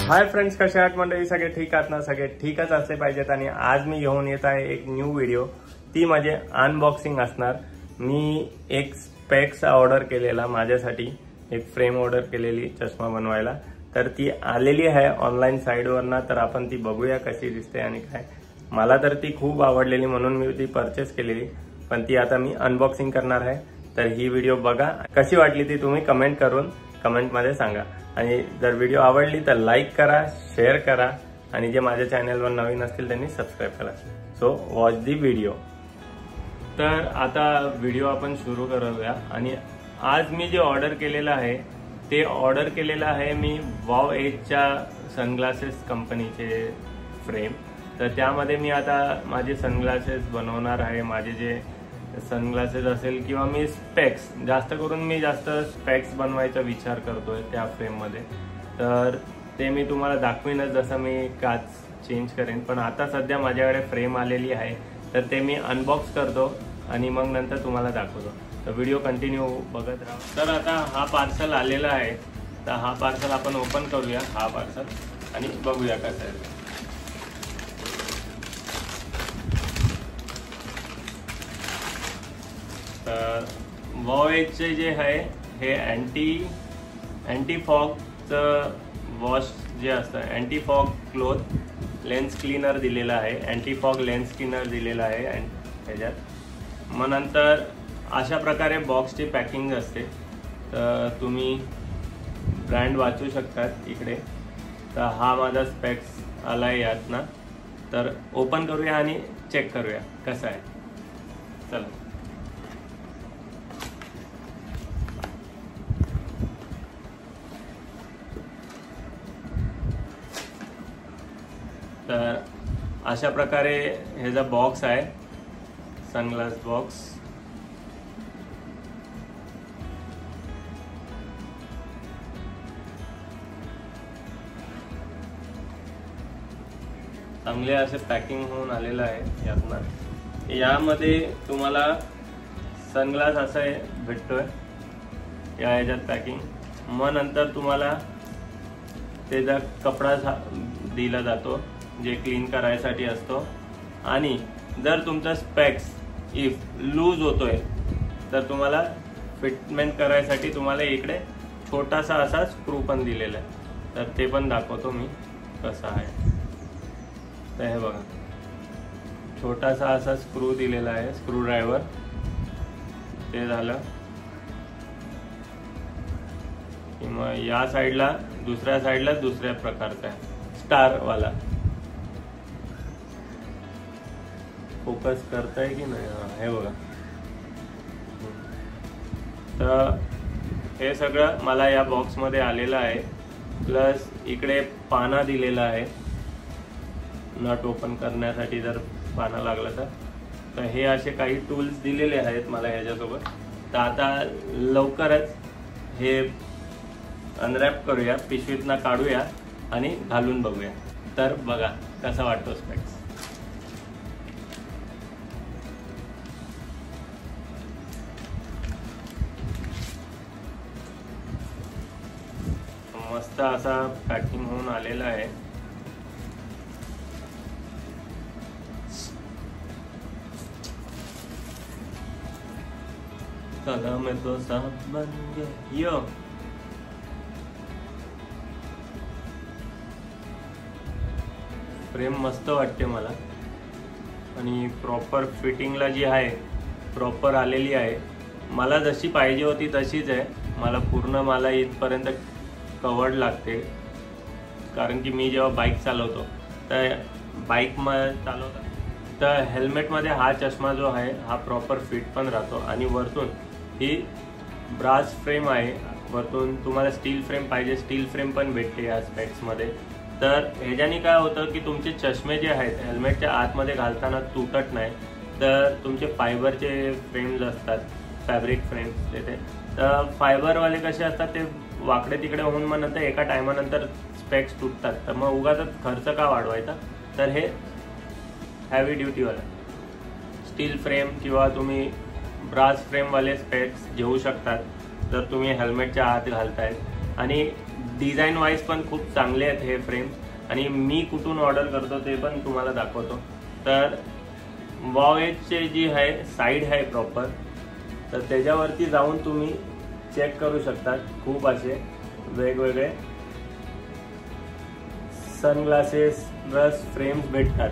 Hi friends, कसे आहात मंडळी? सगळे ठीक आहात ना? सगळे ठीकच असले पाहिजेत। आणि आज मी घेऊन येत आहे एक न्यू व्हिडिओ। ती म्हणजे अनबॉक्सिंग असणार। मी एक स्पेक्स ऑर्डर केलेला, माझ्यासाठी एक फ्रेम ऑर्डर केलेली चष्मा बनवायला। तर ती आलेली आहे ऑनलाइन साइटवरना। तर आपण ती बघूया कशी दिसते आणि काय। मला तर ती खूप आवडलेली म्हणून मी ती परचेस केलेली, पण ती आता मी अनबॉक्सिंग करणार आहे। तर ही व्हिडिओ बघा, कशी वाटली ती तुम्ही कमेंट करून कमेंटमध्ये सांगा। आणि जर व्हिडिओ आवडली तर लाईक करा, शेअर करा आणि जे माझ्या चॅनलवर नवीन असतील त्यांनी सबस्क्राइब करा। So watch the video. तर आता व्हिडिओ आपण सुरू करूया। आणि आज मी जे ऑर्डर केलेलं आहे ते ऑर्डर केलेलं आहे मी वाव एजच्या सनग्लासेस कंपनीचे फ्रेम। तर त्यामध्ये मी आता माझे सनग्लासेस बनवणार आहे। माझे जे सनग्लासेस असेल किंवा मी स्पेक्स, जास्त करून मी जास्त स्पेक्स बनवायचा विचार करतोय त्या फ्रेम मध्ये। तर ते मी तुम्हाला दाखवीनच जसं मी काच चेंज करेन। पण आता सध्या माझ्याकडे फ्रेम आलेली आहे, तर ते मी अनबॉक्स करतो आणि मग नंतर तुम्हाला दाखवतो। तर व्हिडिओ कंटिन्यू बघत राहा। तर आता हा पार्सल आलेला आहे, तर हा पार्सल आपण ओपन करूया, हा पार्सल, आणि बघूया कसं आहे। तर वाव एजचे जे आहे हे अँटी फॉगचं वॉश जे असतं, anti fog cloth lens cleaner दिलेला आहे, अँटी फॉग लेन्स क्लीनर दिलेला आहे ह्याच्यात। मग नंतर अशा प्रकारे बॉक्सची पॅकिंग असते, तर तुम्ही ब्रँड वाचू शकतात इकडे। तर हा माझा स्पेक्स आला आहे यात ना। तर ओपन करूया आणि चेक करूया कसं आहे। चला। तर अशा प्रकारे ह्याचा बॉक्स आहे, सनग्लास बॉक्स। चांगले असे पॅकिंग होऊन आलेलं आहे यातनं। यामध्ये तुम्हाला सनग्लास असं भेटतोय या ह्याच्यात पॅकिंग। मग नंतर तुम्हाला त्याचा कपडा दिला जातो जे क्लीन करायसाठी असतो। आणि जर तुमचा स्पेक्स इफ लूज होतोय तर तुम्हाला फिटमेंट करायसाठी तुम्हाला इकडे छोटासा असा स्क्रू पण दिलेला आहे। तर ते पण दाखवतो मी कसं आहे। तर हे बघा, छोटासा असा स्क्रू दिलेला आहे, स्क्रू ड्रायव्हर। ते झालं की मग या साईडला, दुसऱ्या साईडला दुसऱ्या प्रकारचा आहे, स्टार वाला। फोकस करताय की नाही? हे बघा। तर हे सगळं मला या बॉक्स मध्ये आलेलं आहे। प्लस इकडे पाना दिलेला आहे नट ओपन करण्यासाठी, जर पाना लागलं तर हे असे काही टूल्स दिलेले आहेत मला ह्याच्यासोबत। तर आता लवकरच हे अनरॅप करूया, पिशवीतनं काढूया आणि घालून बघूया। तर बघा कसा वाटतो स्पेक्स। मस्त असा पॅकिंग होऊन आलेला आहे। चला मैं तो साहब बन गया। फ्रेम मस्त वाटते मला आणि प्रॉपर फिटिंगला जी आहे प्रॉपर आलेली आहे। मला जशी पाहिजे होती तशीच आहे। मला पूर्ण मला इथपर्यंत कवर्ड लागते, कारण की मी जेव्हा बाईक चालवतो तर बाईक मध्ये चालवता तर हेल्मेटमध्ये हा चष्मा जो आहे हा प्रॉपर फिट पण राहतो। आणि वरतून ही ब्रास फ्रेम आहे, वरतून तुम्हाला स्टील फ्रेम पाहिजे स्टील फ्रेम पण भेटते या स्पेक्समध्ये। तर ह्याच्याने काय होतं की तुमचे चष्मे जे आहेत हेल्मेटच्या आतमध्ये घालताना तुटत नाही। तर तुमचे फायबरचे फ्रेम्स असतात, फॅब्रिक फ्रेम्स तिथे, तर फायबरवाले कसे असतात ते वाकडे तिकडे होऊन मग नंतर एका टायमानंतर स्पेक्स तुटतात। तर मग उगाच खर्च का वाढवायचा। तर हे हॅवी ड्युटीवाला स्टील फ्रेम किंवा तुम्ही ब्रास फ्रेमवाले स्पेक्स घेऊ शकतात जर तुम्ही हेल्मेटच्या आत घालताय। आणि डिझाईन वाईज पण खूप चांगले आहेत हे फ्रेम, आणि मी कुठून ऑर्डर करतो ते पण तुम्हाला दाखवतो. तर वॉवेजचे जी आहे साईड आहे प्रॉपर, तर त्याच्यावरती जाऊन तुम्ही चेक करू शकतात. खूप असे वेगवेगळे सनग्लासेस प्लस फ्रेम्स भेटतात,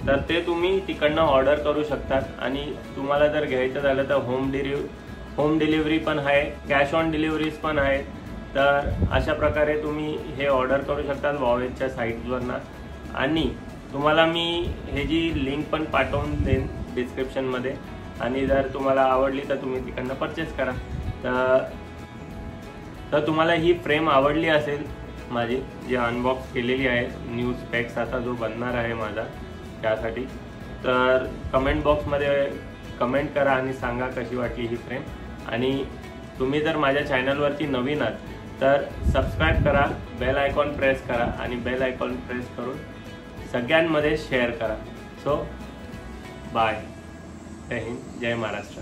तर ते तुम्ही तिकडनं ऑर्डर करू शकतात. आणि तुम्हाला जर घ्यायचं झालं तर होम डिलिव्हरी पण आहे, कॅश ऑन डिलिव्हरीज पण आहेत. तर अशा प्रकारे तुम्ही हे ऑर्डर करू शकतात वॉवेजच्या साईटवरनं. आणि तुम्हाला मी हे जी लिंक पण पाठवून देईन डिस्क्रिप्शनमध्ये, आणि जर तुम्हाला आवडली तर तुम्ही तिकडनं परचेस करा. तर तुम्हाला ही फ्रेम आवडली असेल माझी, जी अनबॉक्स केलेली आहे, न्यू स्पेक्स आता जो बनणार आहे माझा त्यासाठी, तर कमेंट बॉक्समध्ये कमेंट करा आणि सांगा कशी वाटली ही फ्रेम. आणि तुम्ही जर माझ्या चॅनलवरती नवीन आहात तर सबस्क्राईब करा, बेल आयकॉन प्रेस करा, आणि बेल आयकॉन प्रेस करून सगळ्यांमध्ये शेअर करा. सो बाय, जय हिंद, जय महाराष्ट्र.